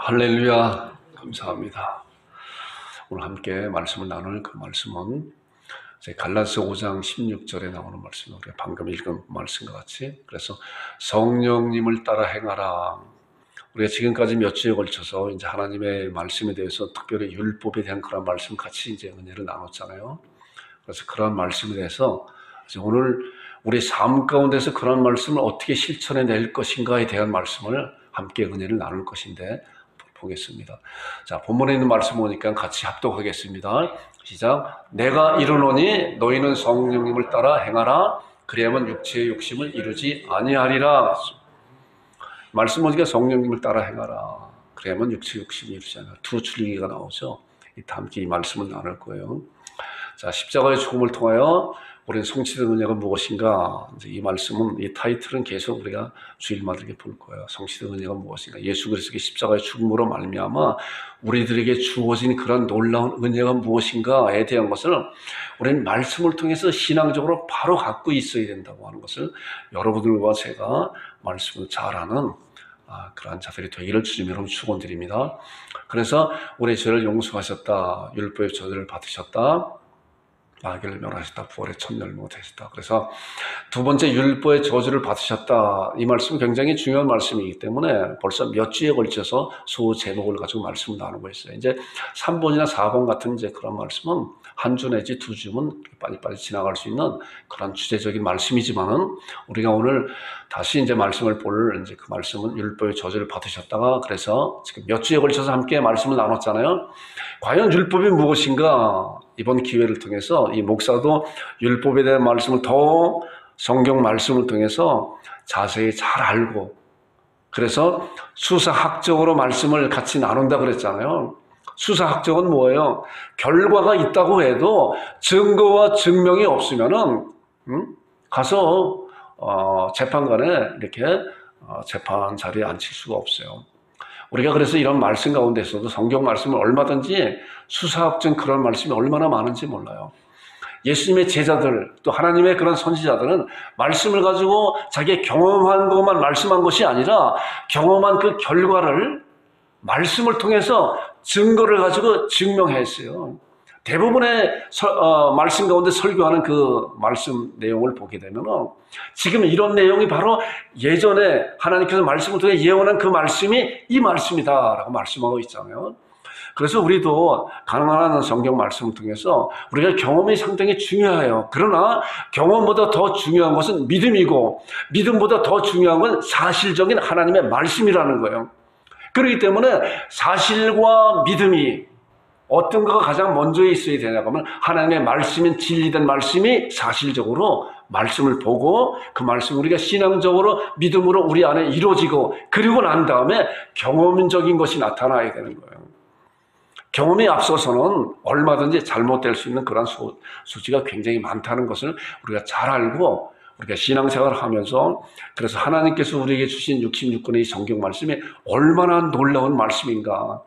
할렐루야, 감사합니다. 오늘 함께 말씀을 나눌 그 말씀은 갈라디아서 5장 16절에 나오는 말씀이에요. 우리가 방금 읽은 말씀과 같이. 그래서 성령님을 따라 행하라. 우리가 지금까지 몇 주에 걸쳐서 이제 하나님의 말씀에 대해서 특별히 율법에 대한 그런 말씀 같이 이제 은혜를 나눴잖아요. 그래서 그런 말씀에 대해서 오늘 우리 삶 가운데서 그런 말씀을 어떻게 실천해 낼 것인가에 대한 말씀을 함께 은혜를 나눌 것인데 보겠습니다. 자, 본문에 있는 말씀 보니까 같이 합독하겠습니다. 시작. 내가 이르노니 너희는 성령님을 따라 행하라. 그리하면 육체의 욕심을 이루지 아니하리라. 말씀 보니까 성령님을 따라 행하라. 그리하면 육체의 욕심을 이루지 아니하리라. 두 줄기가 나오죠. 함께 이 말씀을 나눌 거예요. 자, 십자가의 죽음을 통하여 우리는 성취된 은혜가 무엇인가? 이제 이 말씀은, 이 타이틀은 계속 우리가 주일마다 이렇게 볼 거예요. 성취된 은혜가 무엇인가? 예수 그리스도의 십자가의 죽음으로 말미암아 우리들에게 주어진 그런 놀라운 은혜가 무엇인가에 대한 것을 우리는 말씀을 통해서 신앙적으로 바로 갖고 있어야 된다고 하는 것을 여러분들과 제가 말씀을 잘 아는 그러한 자들이 되기를 주님 여러분 축원드립니다. 그래서 우리 죄를 용서하셨다. 율법의 저주를 받으셨다. 마귀를 멸하셨다. 부활의 첫 열매가 되셨다. 그래서 두 번째 율법의 저주를 받으셨다. 이 말씀은 굉장히 중요한 말씀이기 때문에 벌써 몇 주에 걸쳐서 소 제목을 가지고 말씀을 나누고 있어요. 이제 3번이나 4번 같은 이제 그런 말씀은 한 주 내지 두 주면 빨리빨리 지나갈 수 있는 그런 주제적인 말씀이지만은 우리가 오늘 다시 이제 말씀을 볼 이제 그 말씀은 율법의 저주를 받으셨다가 그래서 지금 몇 주에 걸쳐서 함께 말씀을 나눴잖아요. 과연 율법이 무엇인가? 이번 기회를 통해서 이 목사도 율법에 대한 말씀을 더 성경 말씀을 통해서 자세히 잘 알고 그래서 수사학적으로 말씀을 같이 나눈다 그랬잖아요. 수사학적은 뭐예요? 결과가 있다고 해도 증거와 증명이 없으면은 가서 재판관에 이렇게 재판 자리에 앉힐 수가 없어요. 우리가 그래서 이런 말씀 가운데서도 성경 말씀을 얼마든지 수사학적 그런 말씀이 얼마나 많은지 몰라요. 예수님의 제자들 또 하나님의 그런 선지자들은 말씀을 가지고 자기의 경험한 것만 말씀한 것이 아니라 경험한 그 결과를 말씀을 통해서 증거를 가지고 증명했어요. 대부분의 말씀 가운데 설교하는 그 말씀 내용을 보게 되면 지금 이런 내용이 바로 예전에 하나님께서 말씀을 통해 예언한 그 말씀이 이 말씀이다라고 말씀하고 있잖아요. 그래서 우리도 가능한 성경 말씀을 통해서 우리가 경험이 상당히 중요해요. 그러나 경험보다 더 중요한 것은 믿음이고 믿음보다 더 중요한 건 사실적인 하나님의 말씀이라는 거예요. 그렇기 때문에 사실과 믿음이 어떤 거가 가장 먼저 있어야 되냐고 하면 하나님의 말씀인 진리된 말씀이 사실적으로 말씀을 보고 그 말씀 우리가 신앙적으로 믿음으로 우리 안에 이루어지고 그리고 난 다음에 경험적인 것이 나타나야 되는 거예요. 경험이 앞서서는 얼마든지 잘못될 수 있는 그런 소지가 굉장히 많다는 것을 우리가 잘 알고 우리가 신앙생활을 하면서 그래서 하나님께서 우리에게 주신 66권의 이 성경 말씀이 얼마나 놀라운 말씀인가.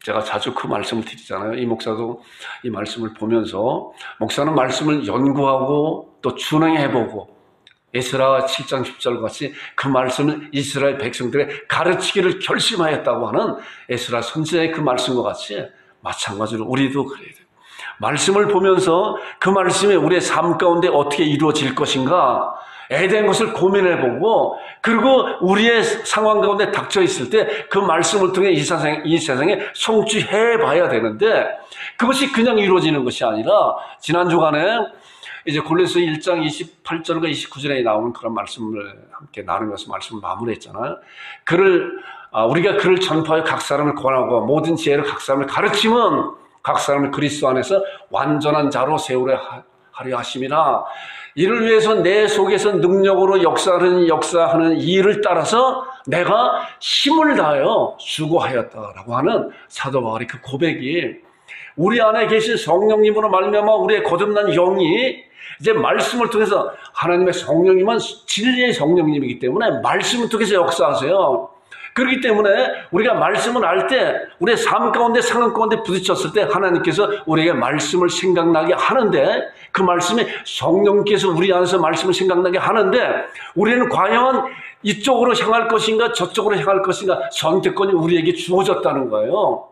제가 자주 그 말씀을 드리잖아요. 이 목사도 이 말씀을 보면서 목사는 말씀을 연구하고 또 준행해보고 에스라 7장 10절 같이 그 말씀을 이스라엘 백성들에 가르치기를 결심하였다고 하는 에스라 선지자의 그 말씀과 같이 마찬가지로 우리도 그래야 돼요. 말씀을 보면서 그 말씀이 우리의 삶 가운데 어떻게 이루어질 것인가에 대한 것을 고민해보고 그리고 우리의 상황 가운데 닥쳐 있을 때 그 말씀을 통해 이 세상에 성취해봐야 되는데 그것이 그냥 이루어지는 것이 아니라 지난 주간에 이제 골로새 1장 28절과 29절에 나오는 그런 말씀을 함께 나누면서 말씀을 마무리했잖아요. 우리가 그를 전파하여 각 사람을 권하고 모든 지혜를 각 사람을 가르치면 각 사람을 그리스도 안에서 완전한 자로 세우려 하려 하심이나 이를 위해서 내 속에서 능력으로 역사하는 이 일을 따라서 내가 힘을 다하여 수고하였다라고 하는 사도 바울의 그 고백이 우리 안에 계신 성령님으로 말미암아 우리의 거듭난 영이 이제 말씀을 통해서 하나님의 성령님은 진리의 성령님이기 때문에 말씀을 통해서 역사하세요. 그렇기 때문에 우리가 말씀을 알 때 우리의 삶 가운데 상황 가운데 부딪혔을 때 하나님께서 우리에게 말씀을 생각나게 하는데, 그 말씀이 성령께서 우리 안에서 말씀을 생각나게 하는데, 우리는 과연 이쪽으로 향할 것인가 저쪽으로 향할 것인가 선택권이 우리에게 주어졌다는 거예요.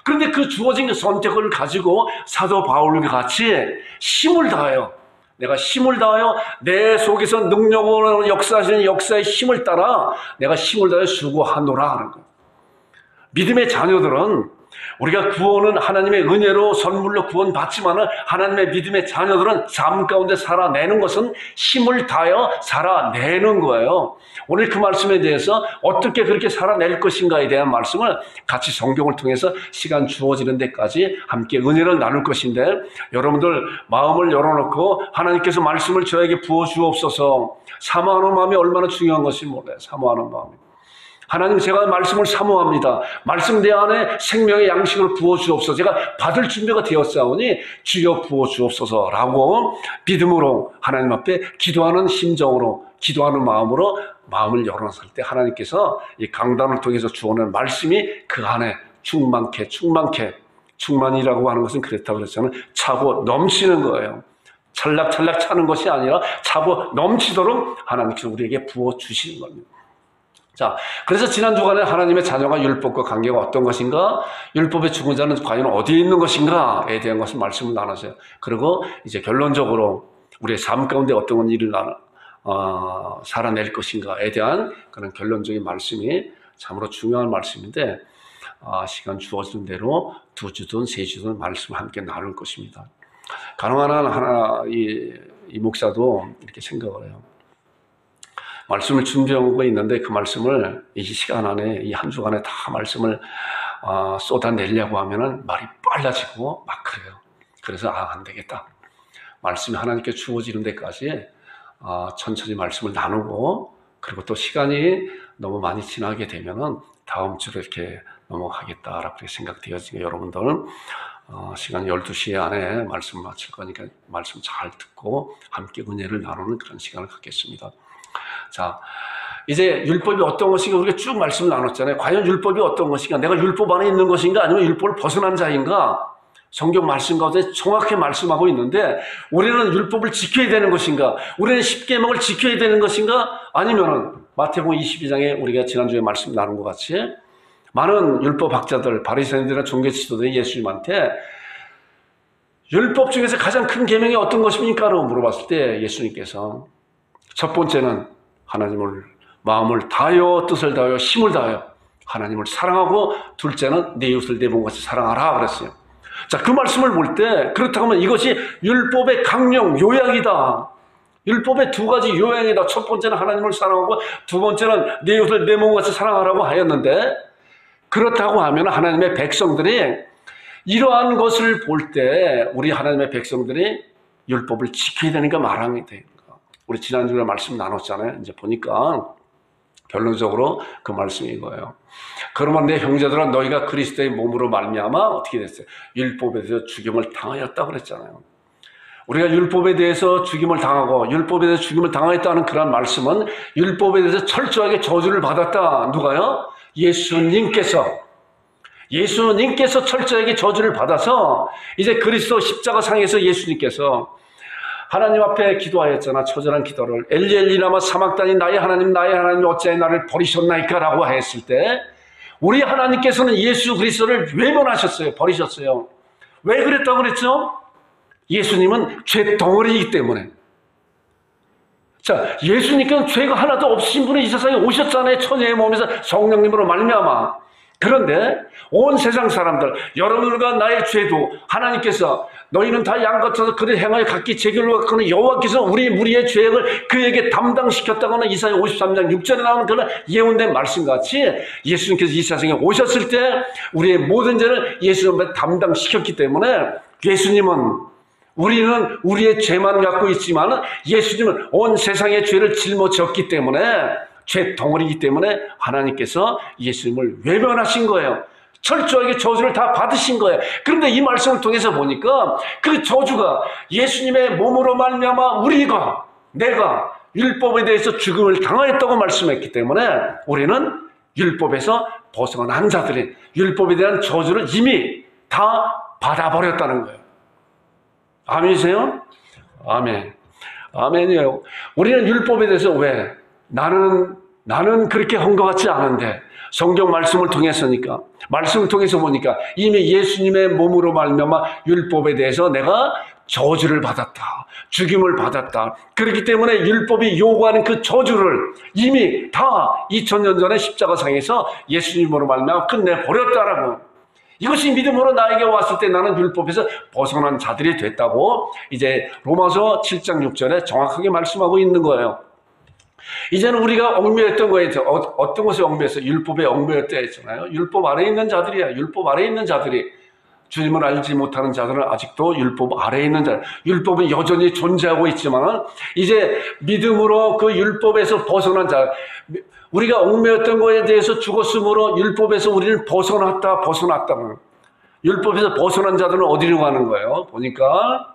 그런데 그 주어진 선택을 가지고 사도 바울과 같이 힘을 다하여, 내가 힘을 다하여 내 속에서 능력으로 역사하시는 역사의 힘을 따라 내가 힘을 다하여 수고하노라 하는 거예요. 믿음의 자녀들은, 우리가 구원은 하나님의 은혜로 선물로 구원받지만 하나님의 믿음의 자녀들은 삶 가운데 살아내는 것은 힘을 다하여 살아내는 거예요. 오늘 그 말씀에 대해서 어떻게 그렇게 살아낼 것인가에 대한 말씀을 같이 성경을 통해서 시간 주어지는 데까지 함께 은혜를 나눌 것인데, 여러분들 마음을 열어놓고 하나님께서 말씀을 저에게 부어주옵소서. 사모하는 마음이 얼마나 중요한 것인지 몰라요. 사모하는 마음이. 하나님, 제가 말씀을 사모합니다. 말씀 내 안에 생명의 양식을 부어주옵소서. 제가 받을 준비가 되었사오니 주여 부어주옵소서라고 믿음으로 하나님 앞에 기도하는 심정으로, 기도하는 마음으로 마음을 열어놨을 때 하나님께서 이 강단을 통해서 주어낸 말씀이 그 안에 충만케, 충만이라고 하는 것은 그렇다고 그랬잖아요. 차고 넘치는 거예요. 찰락찰락 차는 것이 아니라 차고 넘치도록 하나님께서 우리에게 부어주시는 겁니다. 자, 그래서 지난 주간에 하나님의 자녀가 율법과 관계가 어떤 것인가, 율법의 죽은 자는 과연 어디에 있는 것인가에 대한 것을 말씀을 나눴어요. 그리고 이제 결론적으로 우리의 삶 가운데 어떤 일을 살아낼 것인가에 대한 그런 결론적인 말씀이 참으로 중요한 말씀인데, 시간 주어지는 대로 2주든 3주든 말씀을 함께 나눌 것입니다. 가능한 한 이 목사도 이렇게 생각을 해요. 말씀을 준비하고 있는데 그 말씀을 이 시간 안에, 이 한 주간에 다 말씀을 쏟아내려고 하면은 말이 빨라지고 막 그래요. 그래서 안 되겠다. 말씀이 하나님께 주어지는 데까지 천천히 말씀을 나누고, 그리고 또 시간이 너무 많이 지나게 되면은 다음 주로 이렇게 넘어가겠다라고 생각되어지고, 여러분들은 시간 12시 안에 말씀 마칠 거니까 말씀 잘 듣고 함께 은혜를 나누는 그런 시간을 갖겠습니다. 자, 이제 율법이 어떤 것인가 우리가 쭉 말씀을 나눴잖아요. 과연 율법이 어떤 것인가, 내가 율법 안에 있는 것인가 아니면 율법을 벗어난 자인가, 성경 말씀 가운데 정확히 말씀하고 있는데, 우리는 율법을 지켜야 되는 것인가, 우리는 십계명을 지켜야 되는 것인가, 아니면은 마태복음 22장에 우리가 지난주에 말씀 나눈 것 같이 많은 율법학자들, 바리새인들이나 종교 지도자들이 예수님한테 율법 중에서 가장 큰 계명이 어떤 것입니까? 라고 물어봤을 때 예수님께서 첫 번째는 하나님을 마음을 다하여 뜻을 다하여 힘을 다하여 하나님을 사랑하고, 둘째는 내 이웃을 내 몸같이 사랑하라 그랬어요. 자, 그 말씀을 볼 때 그렇다고 하면 이것이 율법의 강령, 요약이다. 율법의 2가지 요약이다. 첫 번째는 하나님을 사랑하고 두 번째는 내 이웃을 내 몸같이 사랑하라고 하였는데, 그렇다고 하면 하나님의 백성들이 이러한 것을 볼 때 우리 하나님의 백성들이 율법을 지켜야 되는가 말아야 되는가. 우리 지난주에 말씀 나눴잖아요. 이제 보니까 결론적으로 그 말씀이 이거예요. 그러면 내 형제들아, 너희가 그리스도의 몸으로 말미암아 어떻게 됐어요? 율법에 대해서 죽임을 당하였다고 그랬잖아요. 우리가 율법에 대해서 죽임을 당하고 율법에 대해서 죽임을 당하였다는 그런 말씀은 율법에 대해서 철저하게 저주를 받았다. 누가요? 예수님께서 철저하게 저주를 받아서 이제 그리스도 십자가상에서 예수님께서 하나님 앞에 기도하였잖아. 처절한 기도를, 엘리 엘리 라마 사막다니, 나의 하나님 어찌하여 나를 버리셨나이까 라고 했을 때, 우리 하나님께서는 예수 그리스도를 외면하셨어요. 버리셨어요. 왜 그랬다고 그랬죠? 예수님은 죄 덩어리이기 때문에. 자, 예수님께서는 죄가 하나도 없으신 분이 이 세상에 오셨잖아요. 천혜의 몸에서 성령님으로 말미암아. 그런데 온 세상 사람들, 여러분과 나의 죄도 하나님께서 너희는 다 양같아서 그를 행하여 각기 제결로 갖고는 여호와께서 우리 무리의 죄악을 그에게 담당시켰다고는 이사야 53장 6절에 나오는 그런 예언된 말씀같이 예수님께서 이 세상에 오셨을 때 우리의 모든 죄를 예수님께 담당시켰기 때문에, 우리는 우리의 죄만 갖고 있지만 예수님은 온 세상의 죄를 짊어졌기 때문에, 죄 덩어리이기 때문에 하나님께서 예수님을 외면하신 거예요. 철저하게 저주를 다 받으신 거예요. 그런데 이 말씀을 통해서 보니까 그 저주가 예수님의 몸으로 말미암아 내가 율법에 대해서 죽음을 당하였다고 말씀했기 때문에 우리는 율법에서 벗어난 자들이 율법에 대한 저주를 이미 다 받아버렸다는 거예요. 아멘이세요? 아멘. 아멘이에요. 우리는 율법에 대해서 왜? 나는 그렇게 한 것 같지 않은데 성경 말씀을 통해서니까 말씀을 통해서 보니까 이미 예수님의 몸으로 말미암아 율법에 대해서 내가 저주를 받았다. 죽임을 받았다. 그렇기 때문에 율법이 요구하는 그 저주를 이미 다 2000년 전에 십자가상에서 예수님으로 말미암아 끝내버렸다라고. 이것이 믿음으로 나에게 왔을 때 나는 율법에서 벗어난 자들이 됐다고 이제 로마서 7장 6절에 정확하게 말씀하고 있는 거예요. 이제는 우리가 얽매였던 거에 어떤 것에 얽매였어? 율법에 얽매였다 했잖아요. 율법 아래에 있는 자들이야. 율법 아래에 있는 자들이 주님을 알지 못하는 자들은 아직도 율법 아래에 있는 자. 율법은 여전히 존재하고 있지만 이제 믿음으로 그 율법에서 벗어난 자, 우리가 얽매였던 것에 대해서 죽었으므로 율법에서 우리는 벗어났다. 율법에서 벗어난 자들은 어디로 가는 거예요? 보니까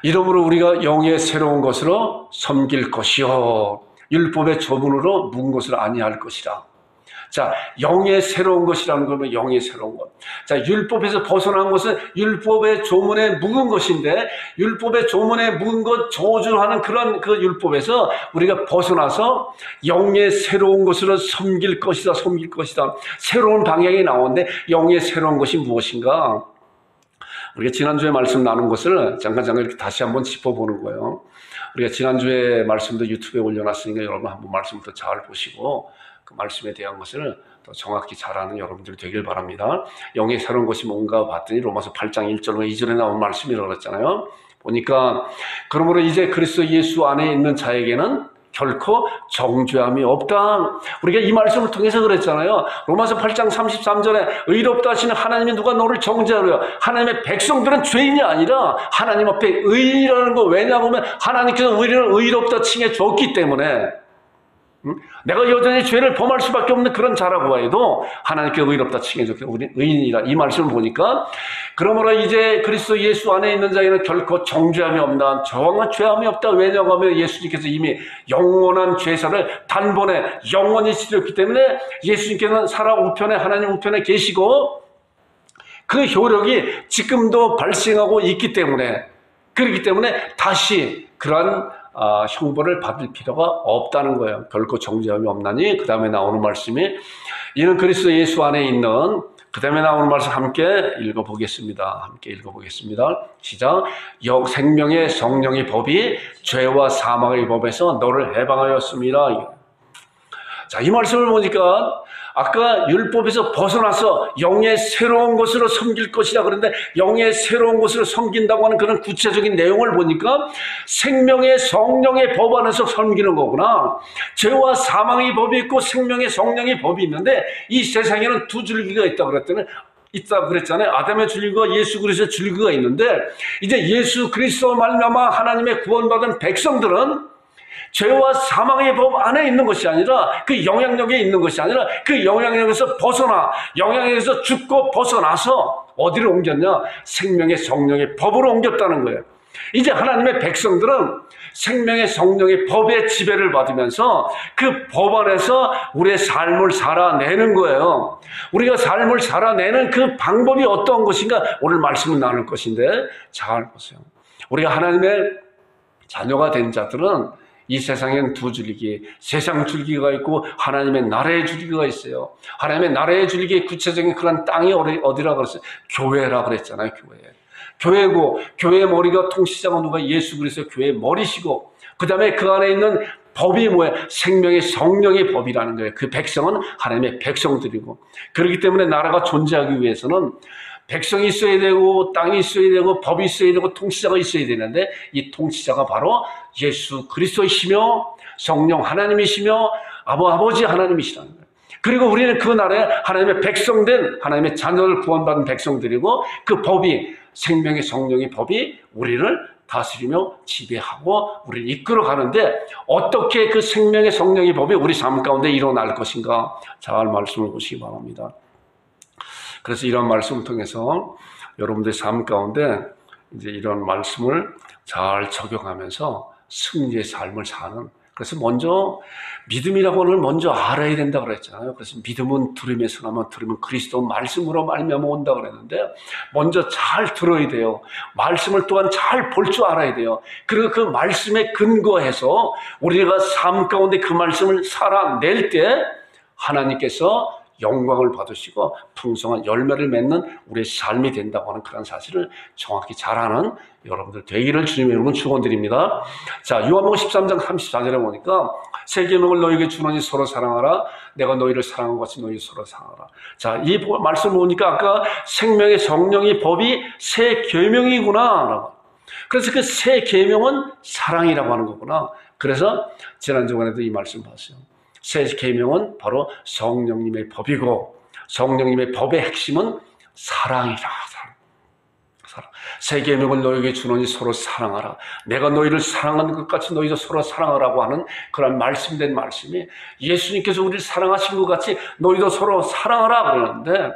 이러므로 우리가 영의 새로운 것으로 섬길 것이요 율법의 조문으로 묵은 것을 아니할 것이라. 자, 영의 새로운 것이라는 거면 영의 새로운 것. 자, 율법에서 벗어난 것은 율법의 조문에 묵은 것인데 율법의 조문에 묵은 것 저주하는 그런 그 율법에서 우리가 벗어나서 영의 새로운 것으로 섬길 것이다. 새로운 방향이 나오는데 영의 새로운 것이 무엇인가? 우리가 지난주에 말씀 나눈 것을 잠깐 이렇게 다시 한번 짚어보는 거예요. 우리가 지난주에 말씀도 유튜브에 올려놨으니까 여러분 한번 말씀부터 잘 보시고 그 말씀에 대한 것을 더 정확히 잘 아는 여러분들이 되길 바랍니다. 영의 새로운 것이 뭔가 봤더니 로마서 8장 1절과 2절에 나온 말씀이라고 그랬잖아요. 보니까 그러므로 이제 그리스도 예수 안에 있는 자에게는 결코 정죄함이 없다. 우리가 이 말씀을 통해서 그랬잖아요. 로마서 8장 33절에 의롭다 하시는 하나님이 누가 너를 정죄하려? 하나님의 백성들은 죄인이 아니라 하나님 앞에 의인이라는 거. 왜냐하면 하나님께서 우리를 의롭다 칭해 줬기 때문에 내가 여전히 죄를 범할 수밖에 없는 그런 자라고 해도 하나님께 의롭다 칭해줬기 때문에 우리 의인이라. 이 말씀을 보니까 그러므로 이제 그리스도 예수 안에 있는 자에는 결코 정죄함이 없다. 정한 죄함이 없다. 왜냐하면 예수님께서 이미 영원한 죄사를 단번에 영원히 치렀기 때문에 예수님께서는 살아 우편에 하나님 우편에 계시고 그 효력이 지금도 발생하고 있기 때문에 그렇기 때문에 다시 그러한 형벌을 받을 필요가 없다는 거예요. 결코 정죄함이 없나니. 그 다음에 나오는 말씀이 이는 그리스도 예수 안에 있는, 그 다음에 나오는 말씀 함께 읽어보겠습니다. 시작. 생명의 성령의 법이 죄와 사망의 법에서 너를 해방하였습니다. 자, 이 말씀을 보니까 아까 율법에서 벗어나서 영의 새로운 것으로 섬길 것이다 그런데 영의 새로운 것으로 섬긴다고 하는 그런 구체적인 내용을 보니까 생명의 성령의 법 안에서 섬기는 거구나. 죄와 사망의 법이 있고 생명의 성령의 법이 있는데 이 세상에는 두 줄기가 있다 그랬잖아요. 아담의 줄기와 예수 그리스도의 줄기가 있는데 이제 예수 그리스도 말미암아 하나님의 구원받은 백성들은 죄와 사망의 법 안에 있는 것이 아니라 그 영향력에 있는 것이 아니라 그 영향력에서 벗어나 영향력에서 죽고 벗어나서 어디로 옮겼냐? 생명의 성령의 법으로 옮겼다는 거예요. 이제 하나님의 백성들은 생명의 성령의 법의 지배를 받으면서 그 법 안에서 우리의 삶을 살아내는 거예요. 우리가 삶을 살아내는 그 방법이 어떤 것인가 오늘 말씀을 나눌 것인데 잘 보세요. 우리가 하나님의 자녀가 된 자들은 이 세상에는 두 줄기, 세상 줄기가 있고 하나님의 나라의 줄기가 있어요. 하나님의 나라의 줄기의 구체적인 그런 땅이 어디라고 그랬어요? 교회라고 그랬잖아요. 교회고 교회의 머리가 통치자가 누가? 예수 그리스도 교회의 머리시고 그 다음에 그 안에 있는 법이 뭐예요? 생명의 성령의 법이라는 거예요. 그 백성은 하나님의 백성들이고 그렇기 때문에 나라가 존재하기 위해서는 백성이 있어야 되고 땅이 있어야 되고 법이 있어야 되고 통치자가 있어야 되는데 이 통치자가 바로 예수 그리스도이시며 성령 하나님이시며 아버지 하나님이시라는 거예요. 그리고 우리는 그 나라에 하나님의 백성된 하나님의 자녀를 구원받은 백성들이고 그 법이 생명의 성령의 법이 우리를 다스리며 지배하고 우리를 이끌어 가는데 어떻게 그 생명의 성령의 법이 우리 삶 가운데 일어날 것인가 잘 말씀을 보시기 바랍니다. 그래서 이런 말씀을 통해서 여러분들의 삶 가운데 이제 이런 말씀을 잘 적용하면서 승리의 삶을 사는 그래서 먼저 믿음이라고 하는 걸 먼저 알아야 된다고 그랬잖아요. 그래서 믿음은 들음에서 나면 들음은 그리스도 말씀으로 말미암아 온다고 그랬는데 먼저 잘 들어야 돼요. 말씀을 또한 잘 볼 줄 알아야 돼요. 그리고 그 말씀에 근거해서 우리가 삶 가운데 그 말씀을 살아낼 때 하나님께서 영광을 받으시고 풍성한 열매를 맺는 우리의 삶이 된다고 하는 그런 사실을 정확히 잘 아는 여러분들 되기를 주님의 이름으로 축원드립니다. 자, 요한복음 13장 34절에 보니까 새 계명을 너희에게 주노니 서로 사랑하라. 내가 너희를 사랑한 것 같이 너희 서로 사랑하라. 자, 이 말씀을 보니까 아까 생명의 성령의 법이 새 계명이구나. 그래서 그 새 계명은 사랑이라고 하는 거구나. 그래서 지난주간에도 이 말씀 봤어요. 새 계명은 바로 성령님의 법이고 성령님의 법의 핵심은 사랑이라. 사랑. 새 계명을 너희에게 주노니 서로 사랑하라. 내가 너희를 사랑하는 것 같이 너희도 서로 사랑하라고 하는 그런 말씀된 말씀이 예수님께서 우리를 사랑하신 것 같이 너희도 서로 사랑하라 그러는데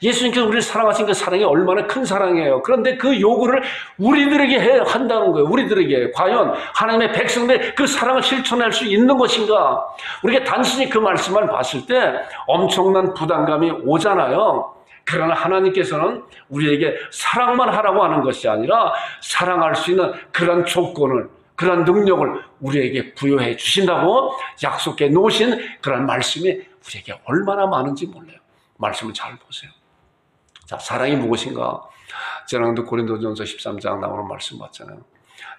예수님께서 우리를 사랑하신 그 사랑이 얼마나 큰 사랑이에요. 그런데 그 요구를 우리들에게 한다는 거예요. 우리들에게 과연 하나님의 백성들 그 사랑을 실천할 수 있는 것인가? 우리가 단순히 그 말씀만 봤을 때 엄청난 부담감이 오잖아요. 그러나 하나님께서는 우리에게 사랑만 하라고 하는 것이 아니라 사랑할 수 있는 그런 조건을, 그런 능력을 우리에게 부여해 주신다고 약속해 놓으신 그런 말씀이 우리에게 얼마나 많은지 몰라요. 말씀을 잘 보세요. 자, 사랑이 무엇인가? 지난주 고린도전서 13장 나오는 말씀 봤잖아요.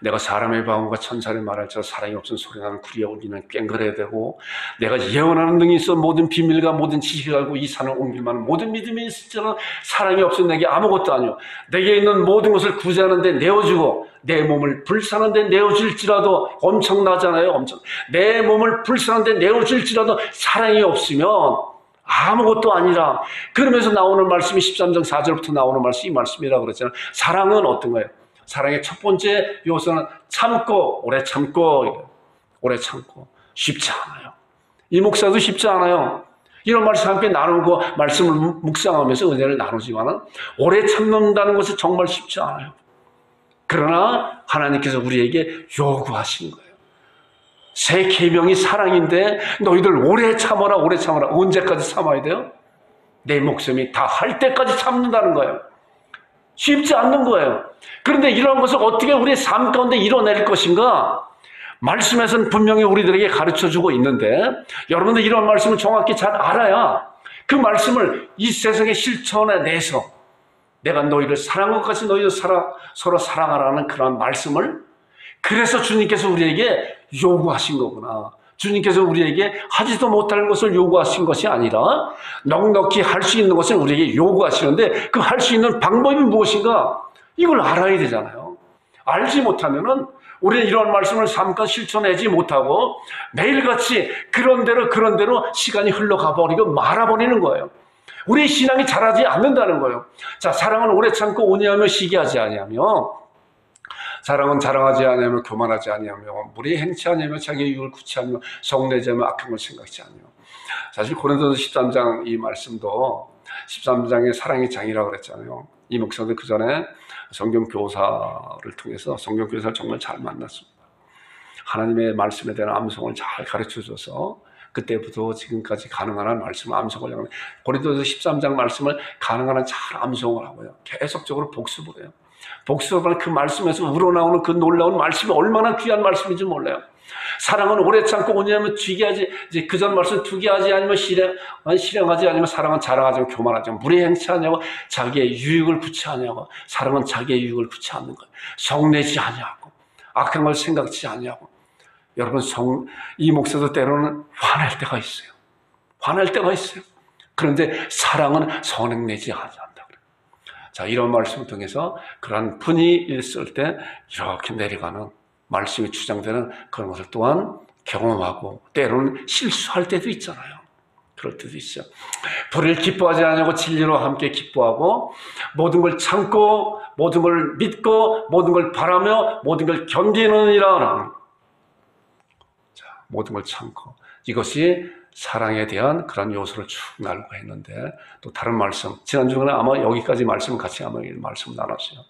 내가 사람의 방언과 천사의 말할지라 사랑이 없은 소리나는 구리와 울리는 꽹거려야 되고 내가 예언하는 능이 있어 모든 비밀과 모든 지식을 알고 이 산을 옮길 만한 모든 믿음이 있을지라 사랑이 없으면 내게 아무것도 아니오. 내게 있는 모든 것을 구제하는 데 내어주고 내 몸을 불사는 데 내어줄지라도 엄청나잖아요. 내 몸을 불사는 데 내어줄지라도 사랑이 없으면 아무것도 아니라. 그러면서 나오는 말씀이 13장 4절부터 나오는 말씀이 이 말씀이라고 그랬잖아요. 사랑은 어떤 거예요? 사랑의 첫 번째 요소는 참고, 오래 참고, 오래 참고. 쉽지 않아요. 이 목사도 쉽지 않아요. 이런 말씀 함께 나누고 말씀을 묵상하면서 은혜를 나누지만은 오래 참는다는 것은 정말 쉽지 않아요. 그러나 하나님께서 우리에게 요구하신 거예요. 새 계명이 사랑인데 너희들 오래 참아라, 오래 참아라. 언제까지 참아야 돼요? 내 목숨이 다 할 때까지 참는다는 거예요. 쉽지 않는 거예요. 그런데 이런 것을 어떻게 우리의 삶 가운데 이뤄낼 것인가? 말씀에서는 분명히 우리들에게 가르쳐주고 있는데 여러분들 이런 말씀을 정확히 잘 알아야 그 말씀을 이 세상에 실천해내서 내가 너희를 사랑한 것 같이 너희도 서로 사랑하라는 그런 말씀을 그래서 주님께서 우리에게 요구하신 거구나. 주님께서 우리에게 하지도 못할 것을 요구하신 것이 아니라 넉넉히 할 수 있는 것을 우리에게 요구하시는데 그 할 수 있는 방법이 무엇인가? 이걸 알아야 되잖아요. 알지 못하면은 우리는 이런 말씀을 잠깐 실천하지 못하고 매일같이 그런 대로 시간이 흘러가 버리고 말아버리는 거예요. 우리의 신앙이 자라지 않는다는 거예요. 자, 사랑은 오래 참고 온유하며 시기하지 아니하며 사랑은 자랑하지 아니하며 교만하지 아니하며 무리에 행치 아니하며 자기 유익을 구치 아니하며 성내지 않으며 악한 걸 생각지 아니하며. 사실 고린도서 13장 이 말씀도 13장의 사랑의 장이라고 그랬잖아요. 이 목사도 그 전에 성경 교사를 통해서 성경 교사를 정말 잘 만났습니다. 하나님의 말씀에 대한 암송을 잘 가르쳐줘서 그때부터 지금까지 가능한 한 말씀을 암송을 하고 고린도서 13장 말씀을 가능한 한 잘 암송을 하고요. 계속적으로 복습을 해요. 복습을 그 말씀에서 우러나오는 그 놀라운 말씀이 얼마나 귀한 말씀인지 몰라요. 사랑은 오래 참고 온유하며 이제 그전 말씀 투기하지 아니면 실행하지 아니면 사랑은 자랑하지 않고 교만하지 않고 무례 행치하냐고 자기의 유익을 구치하냐고 사랑은 자기의 유익을 구치 않는 거예요. 성내지 아니하고 악한 걸 생각지 아니하고. 여러분 이 목사도 때로는 화날 때가 있어요. 화날 때가 있어요. 그런데 사랑은 선행내지 않는다. 자, 이런 말씀을 통해서 그러한 분이 있을 때 이렇게 내려가는 말씀이 주장되는 그런 것을 또한 경험하고 때로는 실수할 때도 있잖아요. 그럴 때도 있어요. 불을 기뻐하지 않냐고 진리로 함께 기뻐하고 모든 걸 참고 모든 걸 믿고 모든 걸 바라며 모든 걸 견디느니라. 자, 모든 걸 참고 이것이 사랑에 대한 그런 요소를 쭉 나누고 했는데 또 다른 말씀 지난주에 아마 여기까지 말씀을 같이 아마 말씀 나눴어요.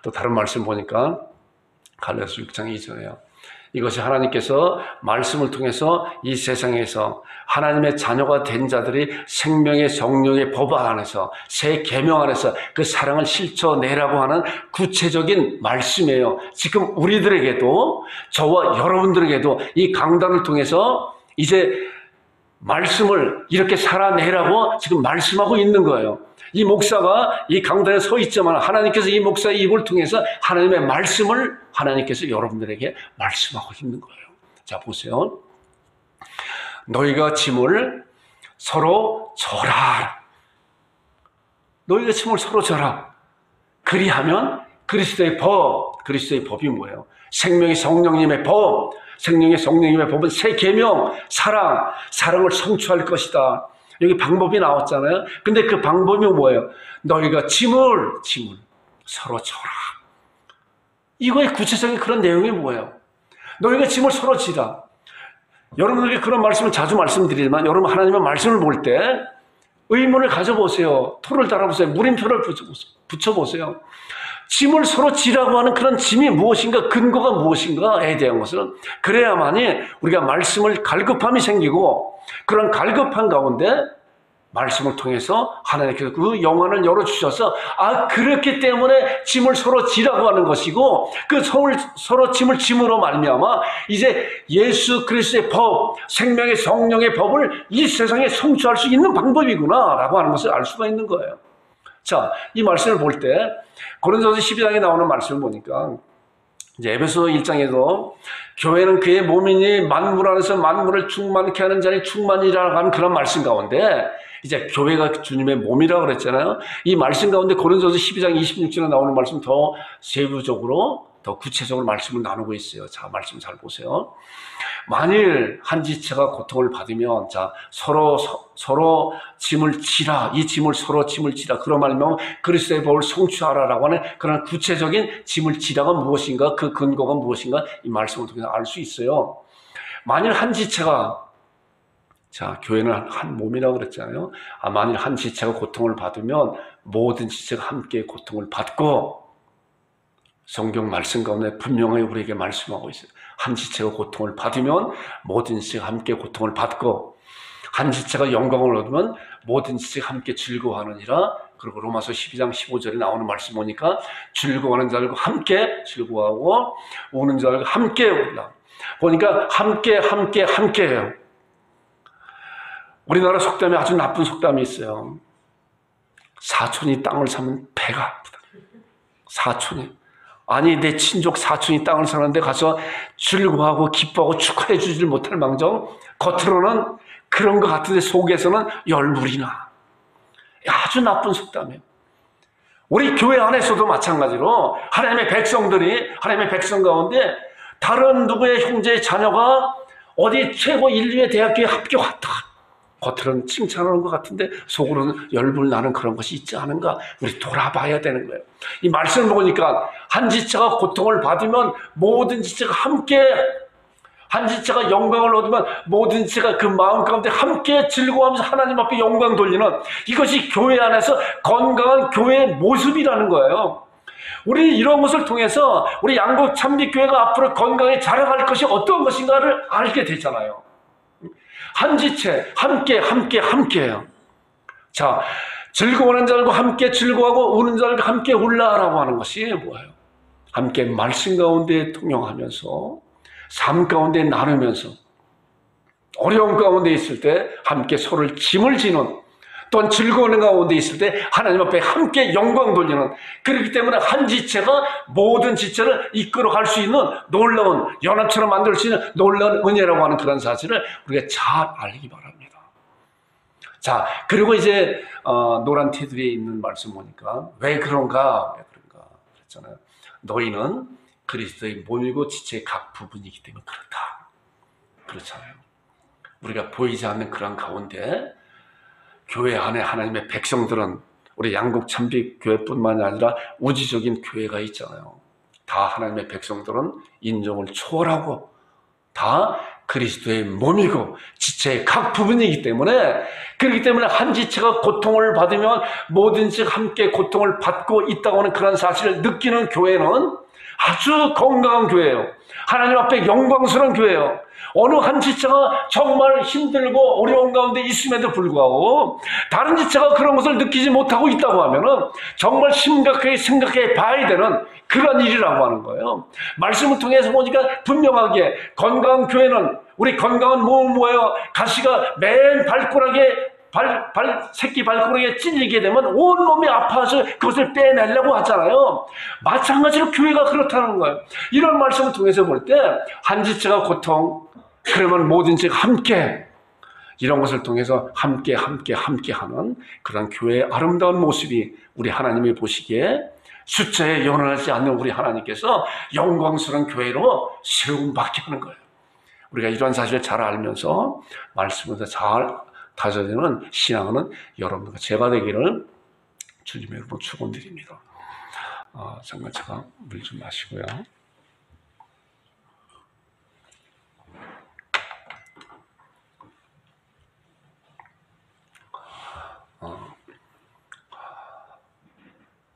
또 다른 말씀 보니까 갈라디아서 6장 2절에요. 이것이 하나님께서 말씀을 통해서 이 세상에서 하나님의 자녀가 된 자들이 생명의 성령의 법 안에서 새 계명 안에서 그 사랑을 실천내라고 하는 구체적인 말씀이에요. 지금 우리들에게도 저와 여러분들에게도 이 강단을 통해서 이제 말씀을 이렇게 살아내라고 지금 말씀하고 있는 거예요. 이 목사가 이 강단에 서 있지만 하나님께서 이 목사의 입을 통해서 하나님의 말씀을 하나님께서 여러분들에게 말씀하고 있는 거예요. 자, 보세요. 너희가 짐을 서로 져라. 너희가 짐을 서로 져라. 그리하면 그리스도의 법이 뭐예요? 생명의 성령님의 법, 생명의 성령님의 법은 새 계명, 사랑을 성취할 것이다. 여기 방법이 나왔잖아요. 근데 그 방법이 뭐예요? 너희가 짐을 서로 져라. 이거의 구체적인 그런 내용이 뭐예요? 너희가 짐을 서로 지라. 여러분들에게 그런 말씀을 자주 말씀드리지만 여러분 하나님의 말씀을 볼 때 의문을 가져보세요. 토를 달아보세요. 물음표를 붙여보세요. 짐을 서로 지라고 하는 그런 짐이 무엇인가, 근거가 무엇인가에 대한 것은 그래야만이 우리가 말씀을 갈급함이 생기고 그런 갈급한 가운데 말씀을 통해서 하나님께서 그 영안을 열어주셔서 그렇기 때문에 짐을 서로 지라고 하는 것이고 그 서로 짐을 짐으로 말미암아 이제 예수 그리스도의 법, 생명의 성령의 법을 이 세상에 성취할 수 있는 방법이구나 라고 하는 것을 알 수가 있는 거예요. 자, 이 말씀을 볼 때 고린도서 12장에 나오는 말씀을 보니까 이제 에베소 1장에도 교회는 그의 몸이니 만물 안에서 만물을 충만케 하는 자니 충만이라고 하는 그런 말씀 가운데 이제 교회가 주님의 몸이라고 그랬잖아요. 이 말씀 가운데 고린도서 12장 26절에 나오는 말씀 더 세부적으로 더 구체적으로 말씀을 나누고 있어요. 자, 말씀 잘 보세요. 만일 한 지체가 고통을 받으면 자 서로 짐을 지라. 이 짐을 서로 짐을 지라. 그런 말이면 그리스도의 법을 성취하라라고 하는 그런 구체적인 짐을 지라가 무엇인가, 그 근거가 무엇인가 이 말씀을 통해서 알 수 있어요. 만일 한 지체가 자, 교회는 한 몸이라고 그랬잖아요. 만일 한 지체가 고통을 받으면 모든 지체가 함께 고통을 받고 성경 말씀 가운데 분명히 우리에게 말씀하고 있어요. 한 지체가 고통을 받으면 모든 지체가 함께 고통을 받고 한 지체가 영광을 얻으면 모든 지체가 함께 즐거워하느니라. 그리고 로마서 12장 15절에 나오는 말씀 보니까 즐거워하는 자들과 함께 즐거워하고 우는 자들과 함께 울라. 보니까 함께해요. 우리나라 속담에 아주 나쁜 속담이 있어요. 사촌이 땅을 사면 배가 아프다. 사촌이. 아니 내 친족 사촌이 땅을 사는데 가서 즐거워하고 기뻐하고 축하해 주질 못할 망정 겉으로는 그런 것 같은데 속에서는 열불이 나. 아주 나쁜 속담이에요. 우리 교회 안에서도 마찬가지로 하나님의 백성 가운데 다른 누구의 형제의 자녀가 어디 최고 인류의 대학교에 합격했다. 겉으로는 칭찬하는 것 같은데 속으로는 열불 나는 그런 것이 있지 않은가? 우리 돌아봐야 되는 거예요. 이 말씀을 보니까 한 지체가 고통을 받으면 모든 지체가 함께, 한 지체가 영광을 얻으면 모든 지체가 그 마음 가운데 함께 즐거워하면서 하나님 앞에 영광 돌리는 이것이 교회 안에서 건강한 교회의 모습이라는 거예요. 우리 이런 것을 통해서 우리 양국 참빛교회가 앞으로 건강히 자라갈 것이 어떤 것인가를 알게 되잖아요. 한 지체, 함께해요. 자, 즐거워하는 자들과 함께 즐거워하고 우는 자들과 함께 울라라고 하는 것이 뭐예요? 함께 말씀 가운데 통용하면서 삶 가운데 나누면서 어려움 가운데 있을 때 함께 서로를 짐을 지는 또한 즐거운 가운데 있을 때 하나님 앞에 함께 영광 돌리는 그렇기 때문에 한 지체가 모든 지체를 이끌어갈 수 있는 놀라운 연합처럼 만들 수 있는 놀라운 은혜라고 하는 그런 사실을 우리가 잘 알기 바랍니다. 자, 그리고 이제 노란 테두리에 있는 말씀 보니까 왜 그런가 그랬잖아요. 너희는 그리스도의 몸이고 지체의 각 부분이기 때문에 그렇다. 그렇잖아요. 우리가 보이지 않는 그런 가운데 교회 안에 하나님의 백성들은 우리 양국 참빛교회뿐만이 아니라 우주적인 교회가 있잖아요. 다 하나님의 백성들은 인종을 초월하고 다 그리스도의 몸이고 지체의 각 부분이기 때문에 그렇기 때문에 한 지체가 고통을 받으면 모든 지체가 함께 고통을 받고 있다고 하는 그런 사실을 느끼는 교회는 아주 건강한 교회예요. 하나님 앞에 영광스러운 교회예요. 어느 한 지체가 정말 힘들고 어려운 가운데 있음에도 불구하고 다른 지체가 그런 것을 느끼지 못하고 있다고 하면은 정말 심각하게 생각해 봐야 되는 그런 일이라고 하는 거예요. 말씀을 통해서 보니까 분명하게 건강한 교회는 우리 건강한 몸을 모여 가시가 맨 발가락에 새끼 발가락에 찔리게 되면 온몸이 아파서 그것을 빼내려고 하잖아요. 마찬가지로 교회가 그렇다는 거예요. 이런 말씀을 통해서 볼 때 한 지체가 고통, 그러면 모든 지체가 함께, 이런 것을 통해서 함께 하는 그런 교회의 아름다운 모습이 우리 하나님이 보시기에 숫자에 연연하지 않는 우리 하나님께서 영광스러운 교회로 세움받게 하는 거예요. 우리가 이런 사실을 잘 알면서 말씀을 잘 다져지는 신앙은 여러분과 제가 되기를 주님의 이름으로 축원드립니다. 잠깐 제가 물 좀 마시고요.